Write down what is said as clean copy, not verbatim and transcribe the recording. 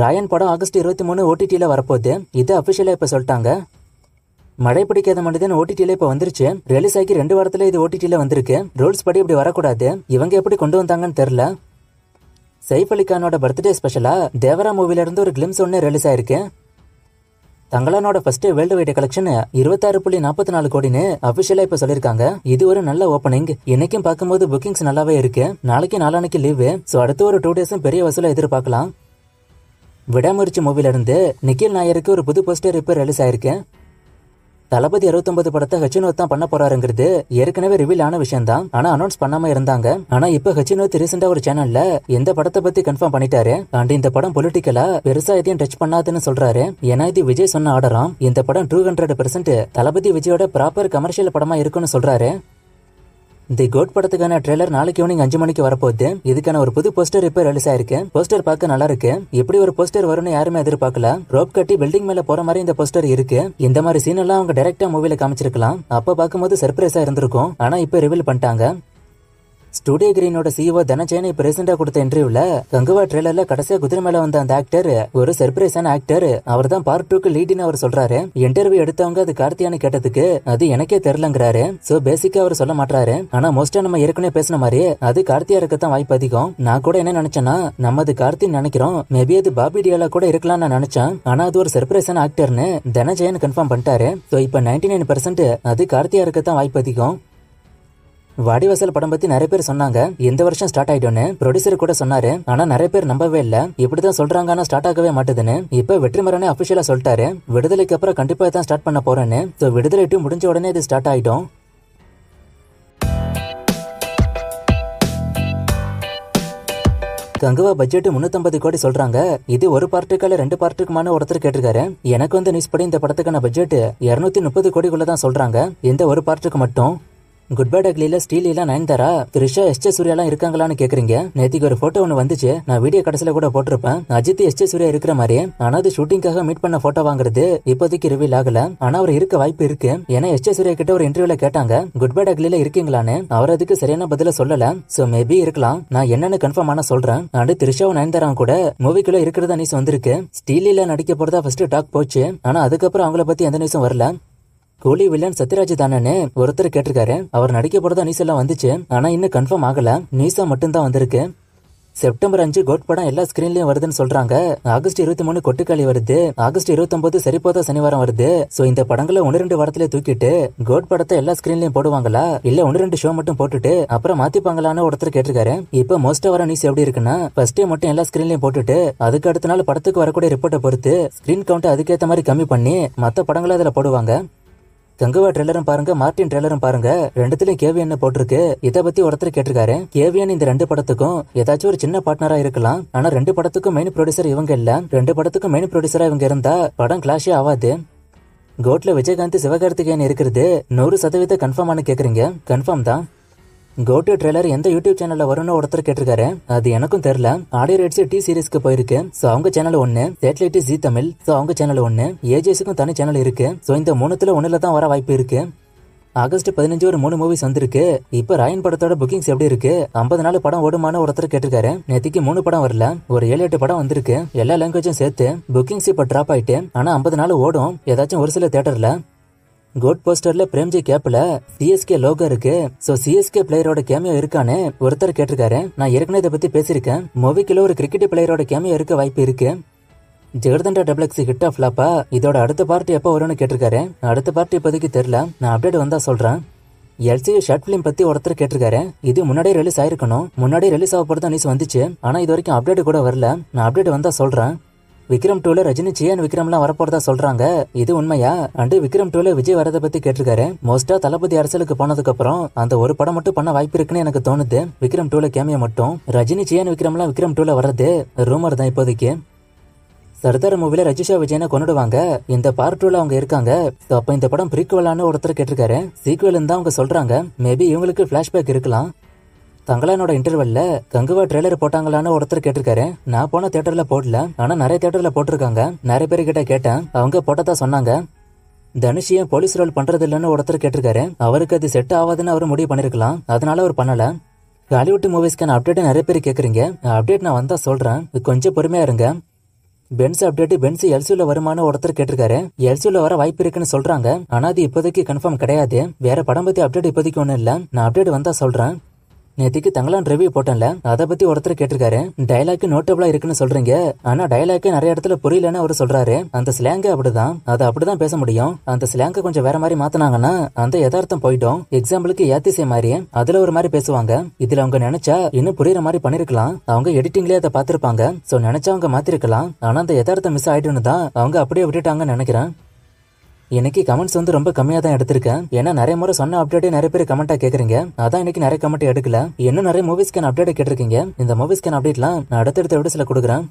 ராயன் படம் ஆகஸ்ட் 23 ஓடிடியில் வரப்போகுது. இது அஃபிஷியலாக இப்போ சொல்லிட்டாங்க. மழை பிடிக்காத மனிதன் ஓடிடியில் இப்போ வந்துருச்சு. ரிலீஸ் ஆகி 2 வாரத்தில் இது ஓடிடியில் வந்திருக்கு. ரூல்ஸ் படி இப்படி வரக்கூடாது. இவங்க எப்படி கொண்டு வந்தாங்கன்னு தெரில. சைஃப் அலி கானோட பர்த்டே ஸ்பெஷலாக தேவரா மூவிலேருந்து ஒரு கிளிம்ஸ் ஒன்று ரிலீஸ் ஆயிருக்கு. தங்களானோட ஃபர்ஸ்ட் வேர்ல்டு வைட் கலெக்ஷன் 26.44 கோடின்னு அஃபிஷியலாக இப்போ சொல்லியிருக்காங்க. இது ஒரு நல்ல ஓப்பனிங். இன்னைக்கும் பார்க்கும்போது புக்கிங்ஸ் நல்லாவே இருக்கு. நாளைக்கு நாளானைக்கு லீவு. ஸோ அடுத்த ஒரு 2 டேஸும் பெரிய வசூலை எதிர்பார்க்கலாம். விடாமுயற்சி மூவிலிருந்து நிக்கில் நாயருக்கு ஒரு புது போஸ்டர் இப்போ ரிலீஸ் ஆயிருக்கு. தளபதி 69 படத்தை ஹச்சினோத் தான் பண்ண போறாருங்கிறது ஏற்கனவே ரிவீல் ஆன விஷயம் தான். ஆனா அனௌன்ஸ் பண்ணாம இருந்தாங்க. ஆனா இப்ப ஹச்சினோத் ரீசெண்டா ஒரு சேனல்ல இந்த படத்தை பத்தி கன்ஃபார்ம் பண்ணிட்டாரு. அண்ட் இந்த படம் பொலிட்டிக்கலா பெருசா எதையும் டச் பண்ணாதுன்னு சொல்றாரு. ஏன்னா இது விஜய் சொன்ன ஆர்டராம். இந்த படம் 200% தளபதி விஜயோட ப்ராப்பர் கமர்ஷியல் படமா இருக்குன்னு சொல்றாரு. தி கோட் படத்துக்கான ட்ரெய்லர் நாளைக்கு ஈவினிங் 5 மணிக்கு வரப்போகுது. இதுக்கான ஒரு புது போஸ்டர் இப்ப ரிலீஸ் ஆயிருக்கு. போஸ்டர் பார்க்க நல்லா இருக்கு. இப்படி ஒரு போஸ்டர் வரும்னு யாருமே எதிர்பார்க்கல. ரோப் கட்டி பில்டிங் மேல போற மாதிரி இந்த போஸ்டர் இருக்கு. இந்த மாதிரி சீன் எல்லாம் அவங்க டைரக்டா மூவில காமிச்சிருக்கலாம். அப்ப பார்க்கும்போது சர்ப்ரைஸா இருந்திருக்கும். ஆனா இப்ப ரிவீல் பண்ணிட்டாங்க. ஸ்டூடியோ கிரீனோட சிஇஓ தனஜெயன் இப்ப ரீசெண்டா கொடுத்த இன்டர்வியூல கங்குவா ட்ரெய்லர்ல கடைசியா குதிரை மேல வந்த அந்த ஆக்டர் ஒரு சர்ப்ரைஸான ஆக்டர். அவர் தான் பார்ட் 2க்கு லீடுன்னு அவர் சொல்றாரு. இன்டர்வியூ எடுத்தவங்க அது கார்த்தியானு கேட்டதுக்கு அது எனக்கே தெரியலங்கிறாரு. சோ பேசிக்கா அவர் சொல்ல மாட்டாரு. ஆனா மோஸ்டா நம்ம ஏற்கனவே பேசின மாதிரி அது கார்த்தியா இருக்கத்தான் வாய்ப்பு அதிகம். நான் கூட என்ன நினைச்சேன்னா நம்ம அது கார்த்தின்னு நினைக்கிறோம். மேபி அது பாபி டியாலா கூட இருக்கலாம்னு நான் நினைச்சேன். ஆனா அது ஒரு சர்ப்ரைஸான ஆக்டர்னு தனஜெயன் கன்ஃபார்ம் பண்ணிட்டாரு. சோ இப்ப 99% அது கார்த்தியா இருக்கத்தான் வாய்ப்பு அதிகம். வாடிவாசல் படம் பத்தி நிறைய பேர் சொன்னாங்க இந்த வருஷம் ஸ்டார்ட் ஆயிடும்னு. ப்ரொடியூசர் கூட சொன்னாரு. ஆனா நிறைய பேர் நம்பவே இல்ல. இப்படிதான் சொல்றாங்க ஆனா ஸ்டார்ட் ஆகவே மாட்டுதுன்னு. இப்ப வெற்றிமாறனே அபிஷியலா சொல்லிட்டாரு. விடுதலைக்கு அப்புறம் கண்டிப்பா தான் ஸ்டார்ட் பண்ண போறேன்னு. சோ விடுதலை 2 முடிஞ்ச உடனே இது ஸ்டார்ட் ஆயிடும். கங்குவா பட்ஜெட் 350 கோடி சொல்றாங்க. இது ஒரு பார்ட்டுக்கால 2 பார்ட்டுக்குமான ஒருத்தர் கேட்டிருக்காரு. எனக்கு வந்து நியூஸ் படி இந்த படத்துக்கான பட்ஜெட் 230 கோடிக்குள்ள தான் சொல்றாங்க. இந்த ஒரு பார்ட்டுக்கு மட்டும். குட் பேட் அக்லில ஸ்டீலில நயன்தாரா த்ரிஷா எஸ்ஜே சூர்யாலாம் இருக்காங்களான்னு கேக்குறீங்க. நேத்திக்கு ஒரு போட்டோ ஒன்று வந்துச்சு. நான் வீடியோ கடைசியில கூட போட்டிருப்பேன். அஜித் எஸ்ஜே சூர்யா இருக்கிற மாதிரி. ஆனா அது ஷூட்டிங்காக மீட் பண்ண போட்டோ வாங்குறது இப்போதைக்கு ரிவீல் ஆகல. ஆனா அவர் இருக்க வாய்ப்பு இருக்கு. ஏன்னா எஸ்ஜே சூர்யா கிட்ட ஒரு இன்டர்வியூல கேட்டாங்க குட் பேட் அக்லில இருக்கீங்களான்னு. அவர் அதுக்கு சரியான பதில சொல்லல. சோ மேபி இருக்கலாம். நான் என்னன்னு கன்ஃபார்ம் ஆனா சொல்றேன். அண்ட் த்ரிஷாவும் நயன்தாராவும் கூட மூவிக்குள்ள இருக்கிறதா நியூஸ் வந்திருக்கு. ஸ்டீலில நடிக்க போறதா ஃபர்ஸ்ட் டாக் போச்சு. ஆனா அதுக்கப்புறம் அவங்கள பத்தி எந்த நியூஸும் வரல. கூலி வில்லன் சத்யராஜ் தானே ஒருத்தர் கேட்டிருக்காரு. அவர் நடிக்க போறதா நியூஸ் எல்லாம் வந்துச்சு. ஆனா இன்னும் கன்ஃபார்ம் ஆகல. நியூஸா மட்டும்தான் வந்திருக்கு. செப்டம்பர் 5 கோட் படம் எல்லா ஸ்கிரீன்லயும் வருதுன்னு சொல்றாங்க. ஆகஸ்ட் 23 கொட்டுக்காளி வருது. ஆகஸ்ட் 29 சரிபோதா சனிவாரம் வருது. சோ இந்த படங்களை 1-2 வாரத்திலே தூக்கிட்டு கோட் படத்தை எல்லா ஸ்கிரீன்லயும் போடுவாங்களா இல்ல 1-2 ஷோ மட்டும் போட்டுட்டு அப்புறம் மாத்திப்பாங்களான்னு ஒருத்தர் கேட்டிருக்காரு. இப்ப மோஸ்டா வர நியூஸ் எப்படி இருக்குன்னா ஃபர்ஸ்ட் டே மட்டும் எல்லா ஸ்கிரீன்லயும் போட்டுட்டு அதுக்கு அடுத்த நாள் படத்துக்கு வரக்கூடிய ரிப்போர்ட்டை பொறுத்து ஸ்கிரீன் கவுண்ட் அதுக்கேற்ற மாதிரி கம்மி பண்ணி மத்த படங்களை அதுல போடுவாங்க. கங்குவா ட்ரெய்லரும் பாருங்க, மார்டின் ட்ரெய்லரும் பாருங்க. ரெண்டுத்திலயும் கேவியன் போட்டிருக்கு. இதை பத்தி ஒருத்தர் கேட்டிருக்காரு. கேவியன் இந்த 2 படத்துக்கும் ஏதாச்சும் ஒரு சின்ன பார்ட்னரா இருக்கலாம். ஆனா 2 படத்துக்கும் மெயின் ப்ரொடியூசர் இவங்க இல்ல. 2 படத்துக்கும் மெயின் ப்ரொடியூசரா இவங்க இருந்தா படம் கிளாஷே ஆகாது. கோட்ல விஜயகாந்த் சிவகார்த்திகேயன் இருக்கிறது 100% கன்ஃபார்மானு கேக்குறீங்க. கன்ஃபார்ம் தான். கோட்டு ட்ரெய்லர் எந்த யூடியூப் சேனல்ல வரும்னு ஒருத்தர் கேட்டிருக்காரு. அது எனக்கும் தெரியல. ஆடியோ ரைட்ஸ் டி சீரிஸ்க்கு போயிருக்கு. சோ அவங்க channel 1, satellite G Tamil. So அவங்க சேனல் 1, ஏஜேஸுக்கும் தனி சேனல் இருக்கு. சோ இந்த 3த்துல 1ல தான் வர வாய்ப்பு இருக்கு. ஆகஸ்ட் 15 ஒரு 3 மூவிஸ் வந்திருக்கு. இப்ப ராயன் படத்தோட புக்கிங்ஸ் எப்படி இருக்கு? 50 நாள் படம் ஓடுமான்னு ஒருத்தர் கேட்டிருக்காரு. நேத்திக்கு 3 படம் வரல, ஒரு 7-8 படம் வந்திருக்கு. எல்லா லாங்குவேஜும் சேர்த்து புக்கிங்ஸ் இப்ப டிராப் ஆயிட்டு. ஆனா 50 நாள் ஓடும் ஏதாச்சும் ஒரு சில தியேட்டர்ல. கோட் போஸ்டர்ல பிரேம்ஜி கேப்ல சிஎஸ்கே லோகோ இருக்கு. சோ சிஎஸ்கே பிளேயரோட கேமியோ இருக்கான்னு ஒருத்தர் கேட்டிருக்காரு. நான் ஏற்கனவே இதை பத்தி பேசியிருக்கேன். மூவிக்குள்ள ஒரு கிரிக்கெட் பிளேயரோட கேமியோ இருக்க வாய்ப்பு இருக்கு. ஜெகதண்டா டபுள்எக்ஸ் ஹிட் ஆஃப் ஃபிளாப்பா? இதோட அடுத்த பார்ட் எப்போ வரும்னு கேட்டிருக்காரு. அடுத்த பார்ட் இப்போதைக்கு தெரியல. நான் அப்டேட் வந்தா சொல்றேன். எல்சியூ ஷார்ட் பிலிம் பத்தி ஒருத்தர் கேட்டிருக்காரு. இது முன்னாடியே ரிலீஸ் ஆயிருக்கணும். முன்னாடியே ரிலீஸ் ஆக போறதா நியூஸ் வந்துச்சு. ஆனா இது வரைக்கும் அப்டேட் கூட வரல. நான் அப்டேட் வந்தா சொல்றேன். விக்ரம் 2ல ரஜினி சியான் விக்ரம்லாம் வரப்போறதா சொல்றாங்க. இது உண்மையா? அண்ட் விக்ரம் 2ல விஜய் வரதை பத்தி கேட்டிருக்காரு. மோஸ்டா தளபதி அரசியலுக்கு போனதுக்கு அப்புறம் அந்த ஒரு படம் மட்டும் பண்ண வாய்ப்பு இருக்குன்னு எனக்கு தோணுது. விக்ரம் 2ல கேமியா மட்டும். ரஜினி சியான் விக்ரம்லாம் விக்ரம் 2ல வர்றது ரூமர் தான் இப்போதைக்கு. சர்தார் மூவில ரஜிஷா விஜயனை கொண்டுடுவாங்க. இந்த பார்ட் 2ல அவங்க இருக்காங்க. அப்ப இந்த படம் ப்ரீக்வலான்னு ஒருத்தர் கேட்டிருக்காரு. சீக்வல் தான் அவங்க சொல்றாங்க. மேபி இவங்களுக்கு பிளாஷ்பேக் இருக்கலாம். தங்களானோட இன்டர்வெல்ல கங்குவா ட்ரெய்லர் போட்டாங்களான்னு ஒருத்தர் கேட்டிருக்காரு. நான் போன தியேட்டர்ல போடல. ஆனா நிறைய தியேட்டர்ல போட்டிருக்காங்க. நிறைய பேர் கிட்ட கேட்டேன். அவங்க போட்டதா சொன்னாங்க. தனுஷியும் போலீஸ் ரோல் பண்றது இல்லன்னு ஒருத்தர் கேட்டிருக்காரு. அவருக்கு அது செட் ஆகாதுன்னு அவர் முடிவு பண்ணிருக்கலாம். அதனால அவர் பண்ணல. ஹாலிவுட் மூவிஸ்க்கான அப்டேட் நிறைய பேர் கேக்குறீங்க. அப்டேட் நான் வந்தா சொல்றேன். கொஞ்சம் பொறுமையா இருங்க. பென்ஸ் அப்டேட் பென்ஸ் எல்சியூல வருமான ஒருத்தர் கேட்டிருக்காரு. எல்சியூல வர வாய்ப்பு இருக்குன்னு சொல்றாங்க. ஆனா அது இப்போதைக்கு கன்ஃபார்ம் கிடையாது. வேற படம் பத்தி அப்டேட் இப்போதைக்கு ஒண்ணும் இல்ல. நான் அப்டேட் வந்தா சொல்றேன். நேத்திக்கு தங்களான் ரிவ்யூ போட்டேன்ல, அதை பத்தி ஒருத்தர் கேட்டிருக்காரு. டைலாக் நோட்டபிளா இருக்குன்னு சொல்றீங்க, ஆனா டைலாக்கே நிறைய இடத்துல புரியலன்னு அவரு சொல்றாரு. அந்த ஸ்லாங் அப்படிதான், அதை அப்படிதான் பேச முடியும். அந்த ஸ்லாங்க கொஞ்சம் வேற மாதிரி மாத்தினாங்கன்னா அந்த யதார்த்தம் போயிடும். எக்ஸாம்பிளுக்கு ஏத்திசை மாதிரி அதுல ஒரு மாதிரி பேசுவாங்க. இதுல அவங்க நினைச்சா இன்னும் புரியுற மாதிரி பண்ணிருக்கலாம். அவங்க எடிட்டிங்லயே அதை பாத்திருப்பாங்க. சோ நினைச்சா அவங்க மாத்திருக்கலாம். ஆனா அந்த யதார்த்தம் மிஸ் ஆயிடுன்னு தான் அவங்க அப்படியே விட்டுட்டாங்கன்னு நினைக்கிறேன். இன்னைக்கு கமெண்ட்ஸ் வந்து ரொம்ப கம்மியா தான் எடுத்திருக்கேன். ஏன்னா நிறைய முறை சொன்ன அப்டேட்டே நிறைய பேர் கமெண்டா கேக்குறீங்க. அதான் இன்னைக்கு நிறைய கமெண்ட் எடுக்கல. இன்னும் நிறைய மூவிஸ்க்கான அப்டேட் கேட்டிருக்கீங்க. இந்த மூவிஸ்க்கான அப்டேட்லாம் நான் அடுத்தடுத்த விடஸ்ல கொடுக்குறேன்.